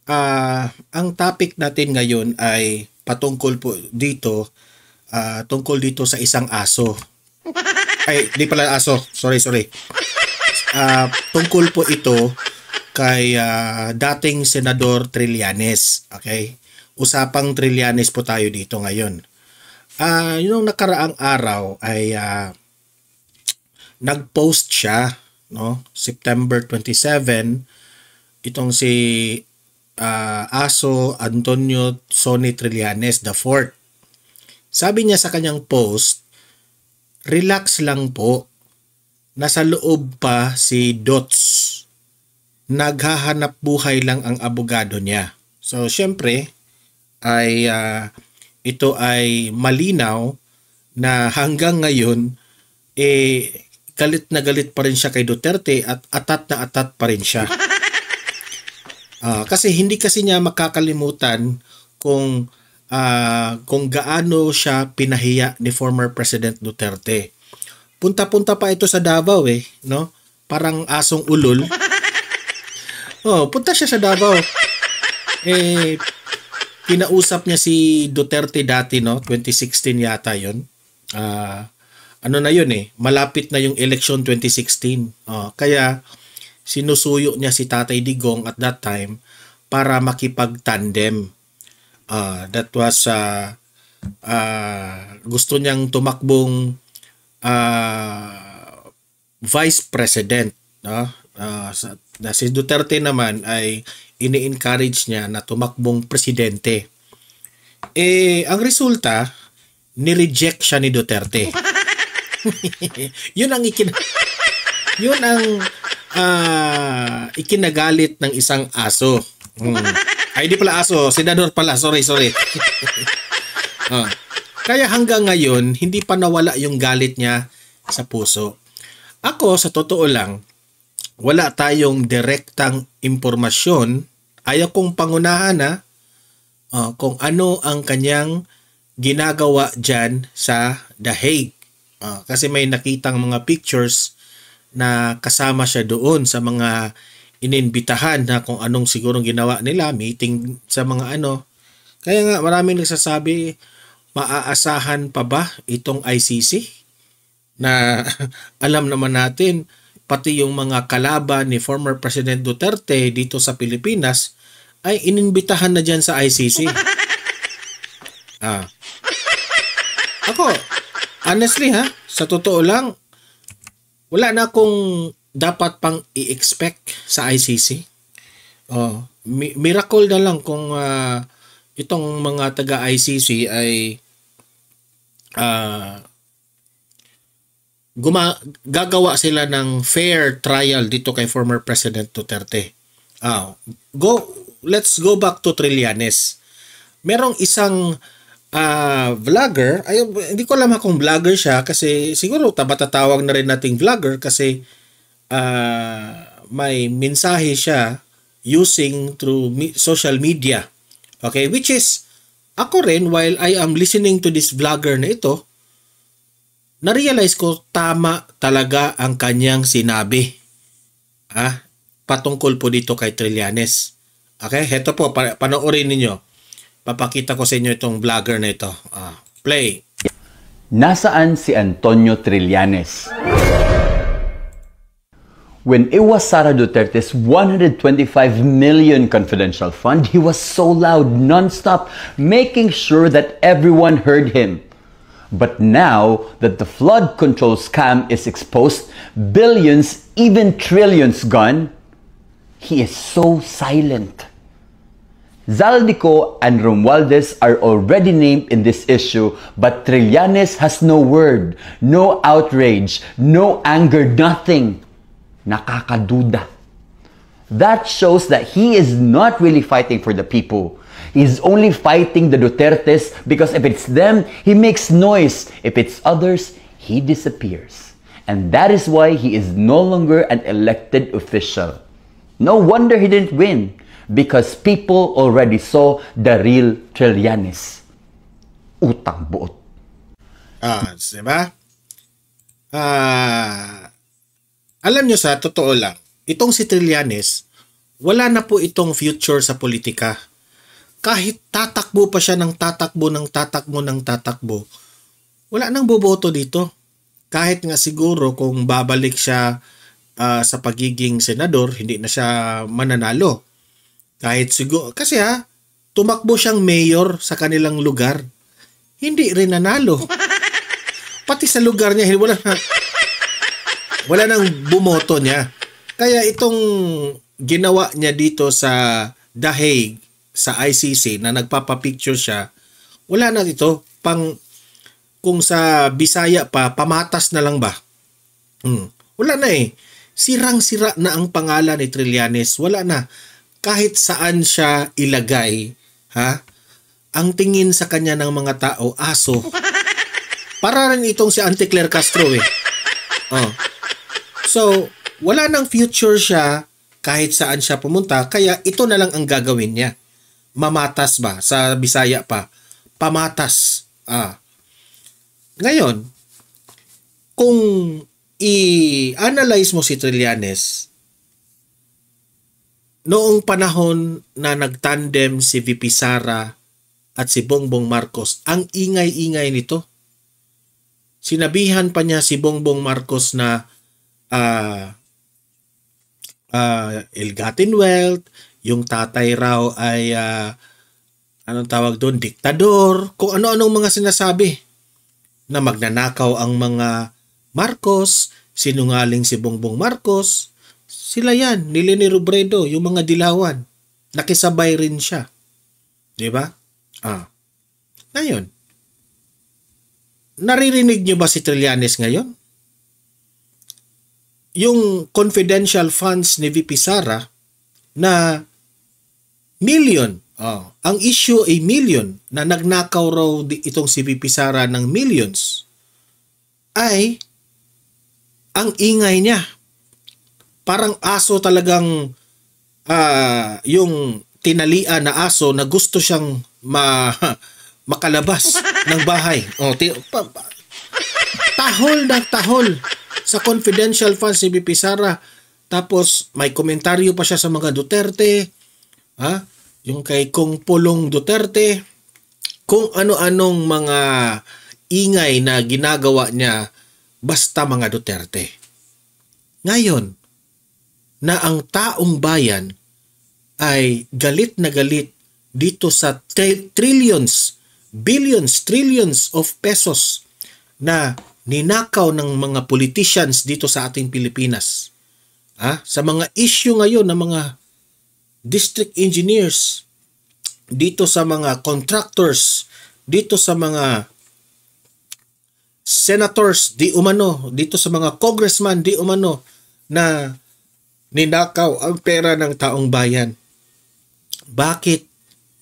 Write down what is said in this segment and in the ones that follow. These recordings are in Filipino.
Ang topic natin ngayon ay patungkol po dito, tungkol dito sa isang aso. Ay, di pala aso. Sorry, sorry. Tungkol po ito kay dating Senador Trillanes. Okay? Usapang Trillanes po tayo dito ngayon. Yung nakaraang araw ay nag-post siya, no? September 27, itong si Aso Antonio Sonny Trillanes IV. Sabi niya sa kanyang post, relax lang po. Nasa loob pa si Dots. Naghahanap buhay lang ang abogado niya. So, syempre, ay ito ay malinaw na hanggang ngayon, galit na galit pa rin siya kay Duterte at atat na atat pa rin siya. Kasi hindi kasi niya makakalimutan kung gaano siya pinahiya ni former President Duterte. Punta-punta pa ito sa Davao no? Parang asong ulol. Punta siya sa Davao. Kinausap niya si Duterte dati, no? 2016 yata 'yon. Ano na 'yon malapit na yung election 2016. Kaya sinusuyo niya si Tatay Digong at that time para makipag-tandem. That was gusto niyang tumakbong vice president, no? Si Duterte naman ay ini-encourage niya na tumakbong presidente. Ang resulta, ni-reject siya ni Duterte. Yun ang ikinagalit ng isang aso. Ay, di pala aso, senador pala. Sorry. Kaya hanggang ngayon, hindi pa nawala yung galit niya sa puso. Ako, sa totoo lang, wala tayong direktang impormasyon. Ayaw kong pangunahan kung ano ang kanyang ginagawa dyan sa The Hague. Kasi may nakitang mga pictures na kasama siya doon sa mga ininbitahan na kung anong sigurong ginawa nila, meeting sa mga ano. Kaya nga maraming nagsasabi, maaasahan pa ba itong ICC? Na alam naman natin, pati yung mga kalaban ni former President Duterte dito sa Pilipinas ay ininbitahan na dyan sa ICC. Ako, honestly sa totoo lang, wala na akong dapat pang i-expect sa ICC. Miracle na lang kung itong mga taga-ICC ay gagawa sila ng fair trial dito kay former President Duterte. Let's go back to Trillanes. Merong isang vlogger, hindi ko alam kung vlogger siya kasi siguro matatawag na rin nating vlogger kasi may mensahe siya using through social media. Okay, which is ako rin, while I am listening to this vlogger na ito, na-realize ko tama talaga ang kanyang sinabi. Patungkol po dito kay Trillanes. Okay, heto po, panoorin ninyo. Papakita ko sa inyo itong vlogger na ito. Play. Nasaan si Antonio Trillanes? When it was Sara Duterte's 125 million confidential fund, he was so loud, non-stop, making sure that everyone heard him. But now that the flood control scam is exposed, billions, even trillions gone, he is so silent. Zaldico and Romualdez are already named in this issue, but Trillanes has no word, no outrage, no anger, nothing. Nakakaduda. That shows that he is not really fighting for the people. He's only fighting the Dutertes because if it's them, he makes noise. If it's others, he disappears. And that is why he is no longer an elected official. No wonder he didn't win, because people already saw the real Trillanes. Utang buot. Diba? Alam nyo sa totoo lang, itong si Trillanes, wala na po itong future sa politika. Kahit tatakbo pa siya ng tatakbo, wala nang boboto dito. Kahit nga siguro kung babalik siya sa pagiging senador, hindi na siya mananalo. Kahit siguro, kasi tumakbo siyang mayor sa kanilang lugar, hindi rin nanalo. Pati sa lugar niya, wala nang bumoto niya. Kaya itong ginawa niya dito sa The Hague, sa ICC, na nagpapapicture siya, wala na dito. Kung sa Bisaya pa, pamatas na lang ba? Wala na eh. Sirang-sira na ang pangalan ni Trillanes. Wala na. Kahit saan siya ilagay, ang tingin sa kanya ng mga tao, aso. Para rin itong si Auntie Claire Castro eh. So, wala nang future siya kahit saan siya pumunta, kaya ito na lang ang gagawin niya. Mamatas ba? Sa Bisaya pa. Pamatas. Ngayon, kung i-analyze mo si Trillanes, noong panahon na nagtandem si VP Sara at si Bongbong Marcos, ang ingay-ingay nito. Sinabihan pa niya si Bongbong Marcos na ill-gotten wealth, yung tatay raw ay anong tawag doon, diktador, kung ano-anong mga sinasabi, na magnanakaw ang mga Marcos, sinungaling si Bongbong Marcos. Sila yan, ni Leni Robredo, yung mga dilawan. Nakisabay rin siya. Diba? Ngayon, naririnig niyo ba si Trillanes ngayon? Yung confidential funds ni VP Sara na million, ang issue ay million, na nagnakaw raw itong si VP Sara ng millions, ay ang ingay niya. Parang aso talagang yung tinalian na aso na gusto siyang makalabas ng bahay. Tahol na tahol sa confidential funds ni VP Sara. Tapos may komentaryo pa siya sa mga Duterte, yung kay Kong Pulong Duterte, kung ano-anong mga ingay na ginagawa niya, basta mga Duterte. Ngayon, na ang taong bayan ay galit na galit dito sa trillions, billions, trillions of pesos na ninakaw ng mga politicians dito sa ating Pilipinas. Sa mga issue ngayon ng mga district engineers, dito sa mga contractors, dito sa mga senators di umano, dito sa mga congressman di umano, na ninakaw ang pera ng taong bayan. Bakit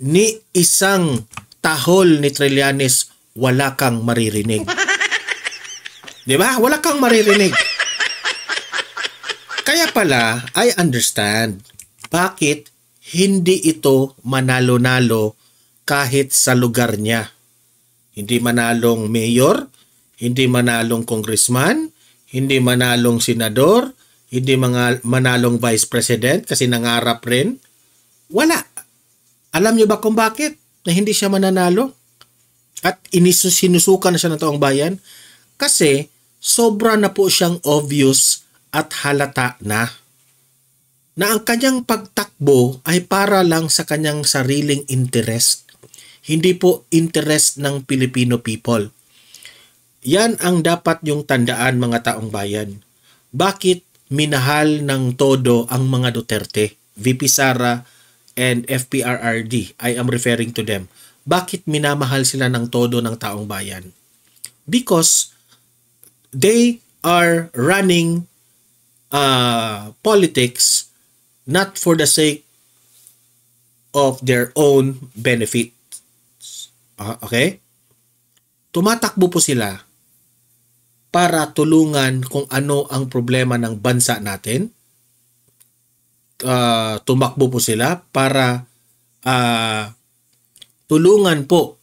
ni isang tahol ni Trillanes wala kang maririnig? Di ba? Wala kang maririnig. Kaya pala, I understand bakit hindi ito manalo-nalo kahit sa lugar niya. Hindi manalong mayor, hindi manalong congressman, hindi manalong senador, hindi manalong vice president kasi nangarap rin. Wala. Alam niyo ba kung bakit na hindi siya mananalo? At sinusukan na siya ng taong bayan? Kasi sobra na po siyang obvious at halata na ang kanyang pagtakbo ay para lang sa kanyang sariling interest. Hindi po interest ng Filipino people. Yan ang dapat yung tandaan, mga taong bayan. Bakit minahal ng todo ang mga Duterte, VP Sara and FPRRD? I am referring to them. Bakit minamahal sila ng todo ng taong bayan? Because they are running politics not for the sake of their own benefit. Okay? Tumatakbo po sila para tulungan kung ano ang problema ng bansa natin. Tumakbo po sila para tulungan po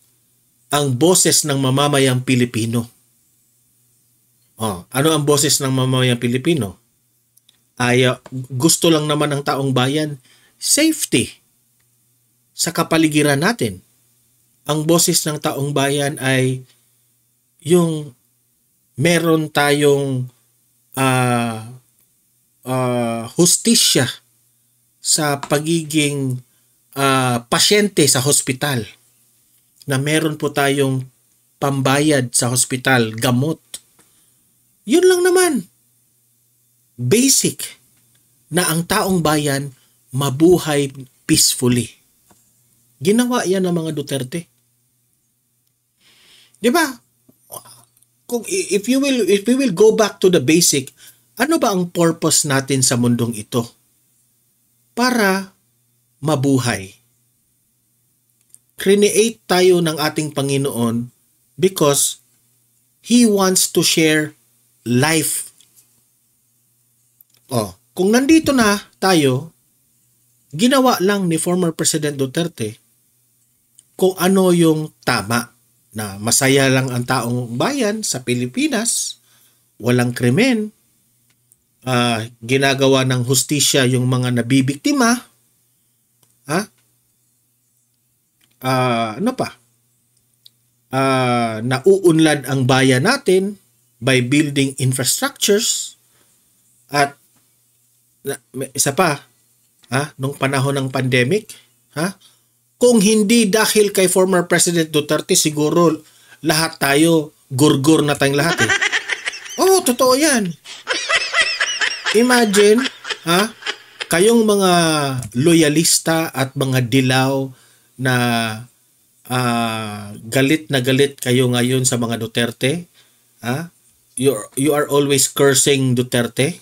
ang boses ng mamamayang Pilipino. Ano ang boses ng mamamayang Pilipino? Gusto lang naman ng taong bayan safety sa kapaligiran natin. Ang boses ng taong bayan ay yung meron tayong hustisya sa pagiging pasyente sa hospital, na meron po tayong pambayad sa hospital, gamot. Yun lang naman. Basic na ang taong bayan mabuhay peacefully. Ginawa yan ng mga Duterte. Di ba? If we will go back to the basic, ano ba ang purpose natin sa mundong ito? Para mabuhay. Create tayo ng ating Panginoon because He wants to share life. Kung nandito na tayo, ginawa lang ni former President Duterte kung ano yung tama, na masaya lang ang taong bayan sa Pilipinas, walang krimen, ginagawa ng hustisya yung mga nabibiktima, ano pa? Nauunlad ang bayan natin by building infrastructures, at isa pa, nung panahon ng pandemic, kung hindi dahil kay former President Duterte, siguro lahat tayo, gurgur na tayong lahat eh. Totoo yan. Imagine, kayong mga loyalista at mga dilaw na galit na galit kayo ngayon sa mga Duterte. You are always cursing Duterte.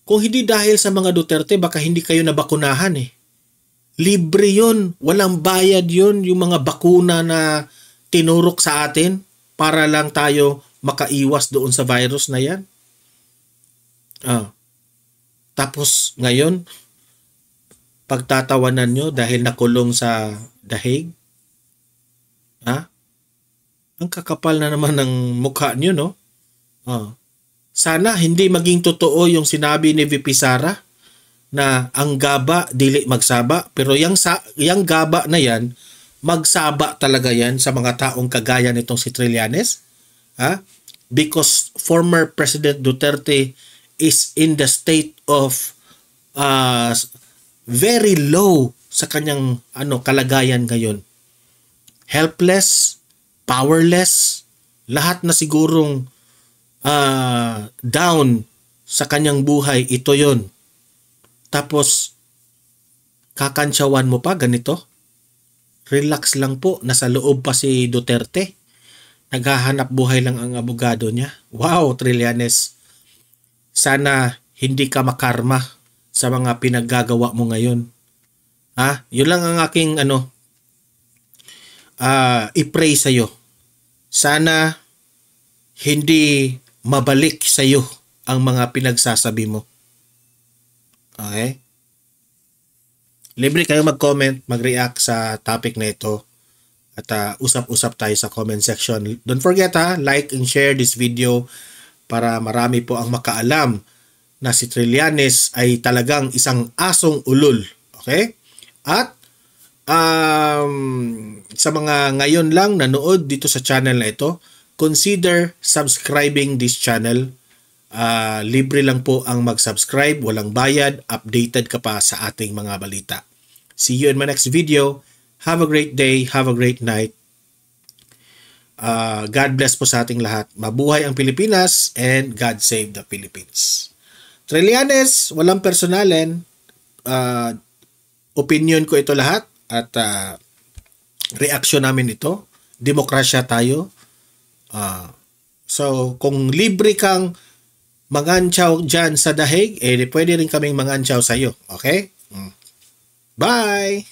Kung hindi dahil sa mga Duterte, baka hindi kayo nabakunahan eh. Libre yun. Walang bayad yun. Yung mga bakuna na tinurok sa atin para lang tayo makaiwas doon sa virus na yan. Tapos ngayon, pagtatawanan nyo dahil nakulong sa dahig. Ang kakapal na naman ng mukha nyo, no? Sana hindi maging totoo yung sinabi ni VP Sara na ang gaba dili magsaba, pero yang gaba na yan magsaba talaga yan sa mga taong kagaya nitong si Trillanes, because former President Duterte is in the state of very low sa kanyang kalagayan ngayon. Helpless, powerless, lahat na sigurong down sa kanyang buhay, ito yon. Tapos, kakantsawan mo pa ganito? Relax lang po, nasa loob pa si Duterte. Naghahanap buhay lang ang abogado niya. Wow, Trillanes. Sana hindi ka makarma sa mga pinaggagawa mo ngayon. Yun lang ang aking i-pray sa'yo. Sana hindi mabalik sa'yo ang mga pinagsasabi mo. Okay? Libre kayo mag-comment, mag-react sa topic na ito. At usap-usap tayo sa comment section. Don't forget like and share this video para marami po ang makaalam na si Trillanes ay talagang isang asong ulol. Okay? At sa mga ngayon lang nanood dito sa channel na ito, consider subscribing this channel. Libre lang po ang mag-subscribe, walang bayad, updated ka pa sa ating mga balita. See you in my next video. Have a great day, have a great night. God bless po sa ating lahat. Mabuhay ang Pilipinas and God save the Philippines. Trillanes, walang personalen. Opinion ko ito lahat at reaksyon namin ito. Demokrasya tayo. So, kung libre kang mangantsaw dyan sa dahig, pwede rin kaming mangantsaw sa'yo. Okay? Bye!